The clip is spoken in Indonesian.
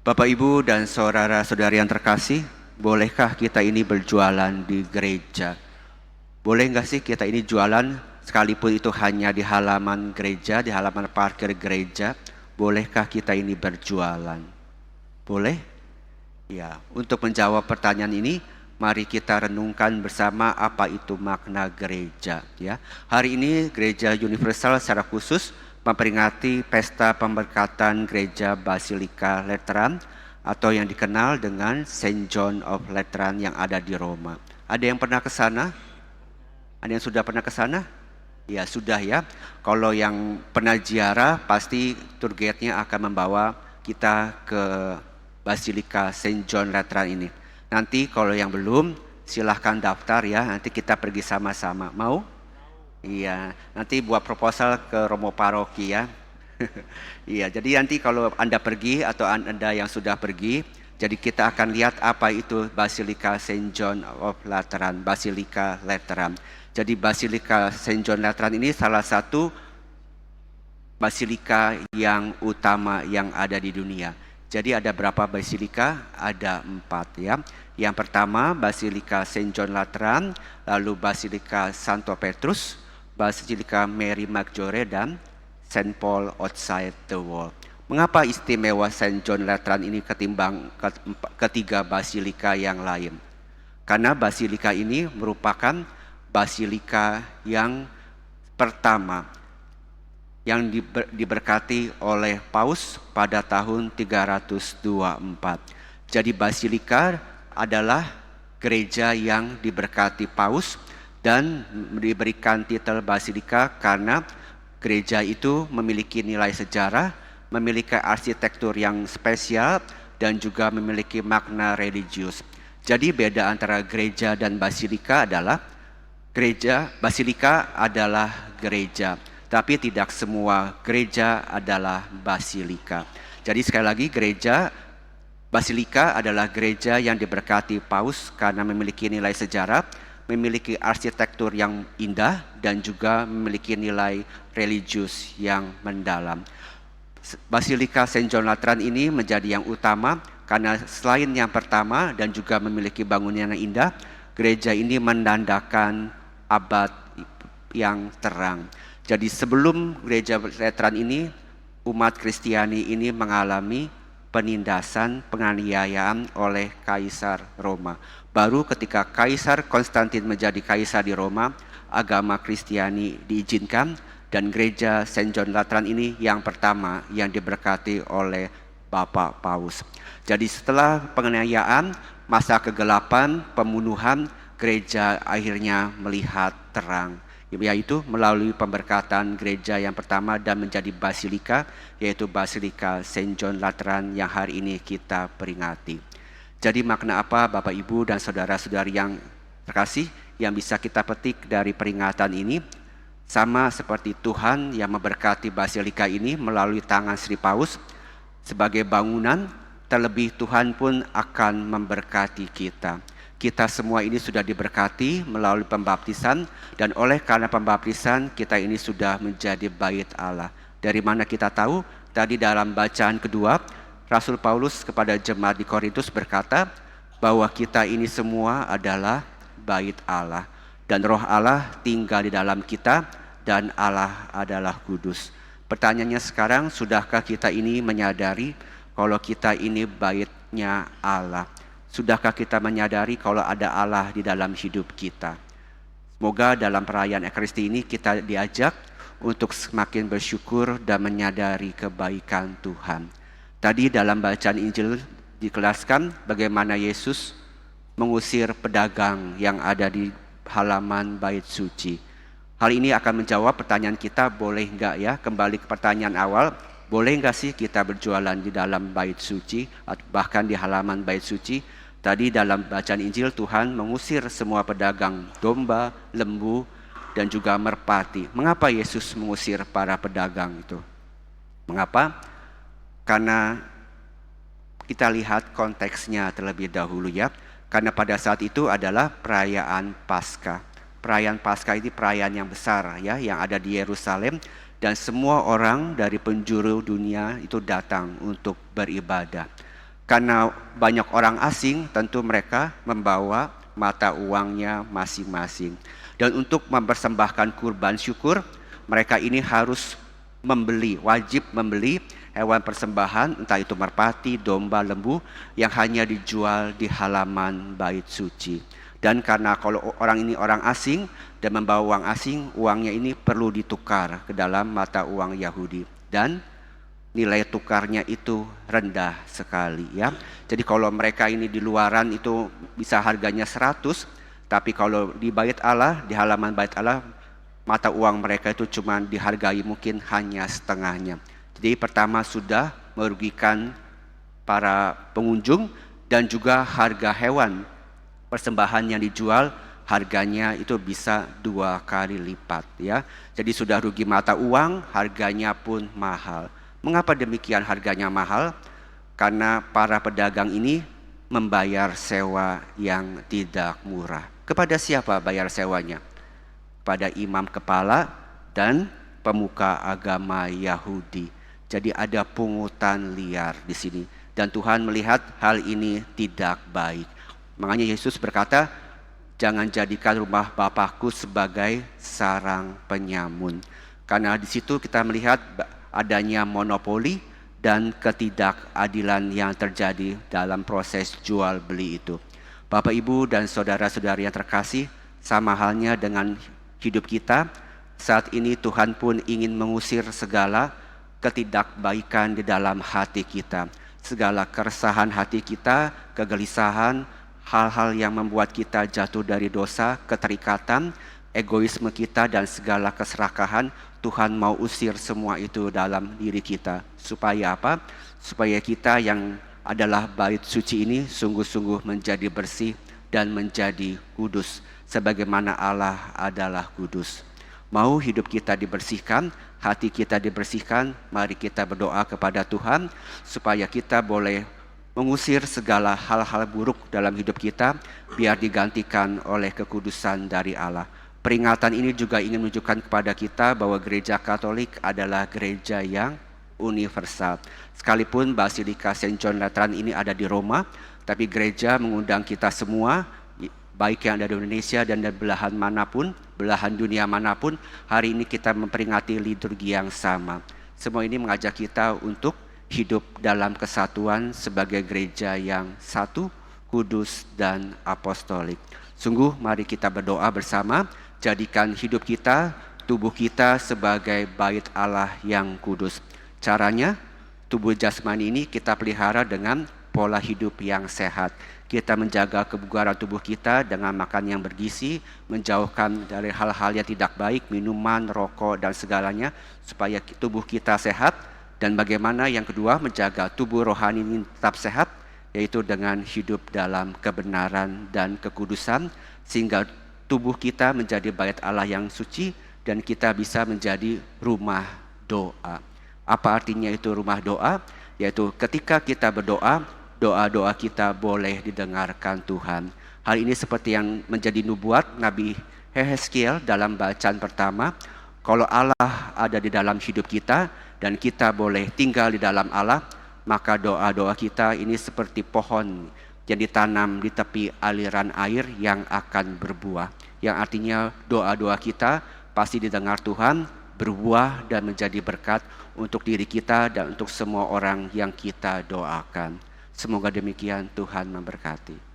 Bapak, Ibu, dan saudara-saudari yang terkasih, bolehkah kita ini berjualan di gereja? Boleh nggak sih kita ini jualan sekalipun itu hanya di halaman gereja, di halaman parkir gereja? Bolehkah kita ini berjualan? Boleh? Ya, untuk menjawab pertanyaan ini, mari kita renungkan bersama apa itu makna gereja. Ya, hari ini Gereja Universal secara khusus memperingati pesta pemberkatan Gereja Basilika Lateran atau yang dikenal dengan Saint John of Lateran yang ada di Roma. Ada yang pernah ke sana? Ada yang sudah pernah ke sana? Ya, sudah ya. Kalau yang pernah ziarah, pasti tour guide-nya akan membawa kita ke Basilika Saint John Lateran ini. Nanti kalau yang belum, silahkan daftar ya. Nanti kita pergi sama-sama. Mau? Iya, nanti buat proposal ke Romo Paroki ya. Iya, jadi nanti kalau Anda pergi atau Anda yang sudah pergi, jadi kita akan lihat apa itu Basilika Saint John of Lateran, Basilika Lateran. Jadi Basilika Saint John Lateran ini salah satu basilika yang utama yang ada di dunia. Jadi ada berapa basilika? Ada 4 ya. Yang pertama Basilika Saint John Lateran, lalu Basilika Santo Petrus, Basilika Mary Maggiore, dan Saint Paul Outside the Wall. Mengapa istimewa Saint John Lateran ini ketimbang ketiga basilika yang lain? Karena basilika ini merupakan basilika yang pertama yang diberkati oleh Paus pada tahun 324. Jadi basilika adalah gereja yang diberkati Paus dan diberikan titel basilika karena gereja itu memiliki nilai sejarah, memiliki arsitektur yang spesial, dan juga memiliki makna religius. Jadi beda antara gereja dan basilika adalah basilika adalah gereja, tapi tidak semua gereja adalah basilika. Jadi sekali lagi, basilika adalah gereja yang diberkati Paus karena memiliki nilai sejarah, memiliki arsitektur yang indah, dan juga memiliki nilai religius yang mendalam. Basilika Saint John Lateran ini menjadi yang utama karena selain yang pertama dan juga memiliki bangunan yang indah, gereja ini menandakan abad yang terang. Jadi sebelum gereja Lateran ini, umat Kristiani ini mengalami penindasan, penganiayaan oleh Kaisar Roma. Baru ketika Kaisar Konstantin menjadi kaisar di Roma, agama Kristiani diizinkan dan gereja Saint John Lateran ini yang pertama yang diberkati oleh Bapak Paus. Jadi setelah penganiayaan, masa kegelapan, pembunuhan, gereja akhirnya melihat terang, yaitu melalui pemberkatan gereja yang pertama dan menjadi basilika, yaitu Basilika Saint John Lateran yang hari ini kita peringati. Jadi makna apa Bapak, Ibu, dan saudara-saudari yang terkasih yang bisa kita petik dari peringatan ini? Sama seperti Tuhan yang memberkati basilika ini melalui tangan Sri Paus sebagai bangunan, terlebih Tuhan pun akan memberkati kita. Kita semua ini sudah diberkati melalui pembaptisan, dan oleh karena pembaptisan kita ini sudah menjadi bait Allah. Dari mana kita tahu? Tadi dalam bacaan kedua, Rasul Paulus kepada jemaat di Korintus berkata bahwa kita ini semua adalah bait Allah, dan Roh Allah tinggal di dalam kita, dan Allah adalah kudus. Pertanyaannya sekarang, sudahkah kita ini menyadari kalau kita ini baitnya Allah? Sudahkah kita menyadari kalau ada Allah di dalam hidup kita? Semoga dalam perayaan Ekaristi ini kita diajak untuk semakin bersyukur dan menyadari kebaikan Tuhan. Tadi dalam bacaan Injil dijelaskan bagaimana Yesus mengusir pedagang yang ada di halaman bait suci. Hal ini akan menjawab pertanyaan kita, boleh enggak ya, kembali ke pertanyaan awal, boleh enggak sih kita berjualan di dalam bait suci, bahkan di halaman bait suci? Tadi dalam bacaan Injil Tuhan mengusir semua pedagang domba, lembu, dan juga merpati. Mengapa Yesus mengusir para pedagang itu? Mengapa? Karena kita lihat konteksnya terlebih dahulu ya. Karena pada saat itu adalah perayaan Paskah. Perayaan Paskah ini perayaan yang besar ya, yang ada di Yerusalem, dan semua orang dari penjuru dunia itu datang untuk beribadah. Karena banyak orang asing, tentu mereka membawa mata uangnya masing-masing. Dan untuk mempersembahkan kurban syukur, mereka ini harus wajib membeli hewan persembahan, entah itu merpati, domba, lembu, yang hanya dijual di halaman bait suci. Dan karena kalau orang ini orang asing dan membawa uang asing, uangnya ini perlu ditukar ke dalam mata uang Yahudi. Dan nilai tukarnya itu rendah sekali ya. Jadi kalau mereka ini di luaran itu bisa harganya 100, tapi kalau di bait Allah, di halaman bait Allah, mata uang mereka itu cuma dihargai mungkin hanya setengahnya. Jadi pertama sudah merugikan para pengunjung, dan juga harga hewan persembahan yang dijual harganya itu bisa 2 kali lipat ya. Jadi sudah rugi mata uang, harganya pun mahal. Mengapa demikian harganya mahal? Karena para pedagang ini membayar sewa yang tidak murah. Kepada siapa bayar sewanya? Pada imam kepala dan pemuka agama Yahudi. Jadi ada pungutan liar di sini. Dan Tuhan melihat hal ini tidak baik. Makanya Yesus berkata, jangan jadikan rumah Bapakku sebagai sarang penyamun. Karena di situ kita melihat adanya monopoli dan ketidakadilan yang terjadi dalam proses jual beli itu. Bapak, Ibu, dan saudara-saudari yang terkasih, sama halnya dengan hidup kita, saat ini Tuhan pun ingin mengusir segala ketidakbaikan di dalam hati kita. Segala keresahan hati kita, kegelisahan, hal-hal yang membuat kita jatuh dari dosa, keterikatan, egoisme kita, dan segala keserakahan, Tuhan mau usir semua itu dalam diri kita. Supaya apa? Supaya kita yang adalah bait suci ini sungguh-sungguh menjadi bersih dan menjadi kudus. Sebagaimana Allah adalah kudus. Mau hidup kita dibersihkan, hati kita dibersihkan, mari kita berdoa kepada Tuhan supaya kita boleh mengusir segala hal-hal buruk dalam hidup kita, biar digantikan oleh kekudusan dari Allah. Peringatan ini juga ingin menunjukkan kepada kita bahwa gereja Katolik adalah gereja yang universal. Sekalipun Basilika Saint John Lateran ini ada di Roma, tapi gereja mengundang kita semua, baik yang ada di Indonesia dan dari belahan manapun, belahan dunia manapun, hari ini kita memperingati liturgi yang sama. Semua ini mengajak kita untuk hidup dalam kesatuan sebagai gereja yang satu, kudus, dan apostolik. Sungguh mari kita berdoa bersama, jadikan hidup kita, tubuh kita sebagai bait Allah yang kudus. Caranya, tubuh jasmani ini kita pelihara dengan pola hidup yang sehat. Kita menjaga kebugaran tubuh kita dengan makan yang bergizi, menjauhkan dari hal-hal yang tidak baik, minuman, rokok, dan segalanya, supaya tubuh kita sehat. Dan bagaimana yang kedua, menjaga tubuh rohani ini tetap sehat, yaitu dengan hidup dalam kebenaran dan kekudusan, sehingga tubuh kita menjadi bait Allah yang suci, dan kita bisa menjadi rumah doa. Apa artinya itu rumah doa? Yaitu ketika kita berdoa, doa-doa kita boleh didengarkan Tuhan. Hal ini seperti yang menjadi nubuat Nabi Yehezkiel dalam bacaan pertama. Kalau Allah ada di dalam hidup kita dan kita boleh tinggal di dalam Allah, maka doa-doa kita ini seperti pohon yang ditanam di tepi aliran air yang akan berbuah. Yang artinya doa-doa kita pasti didengar Tuhan, berbuah dan menjadi berkat untuk diri kita dan untuk semua orang yang kita doakan. Semoga demikian, Tuhan memberkati.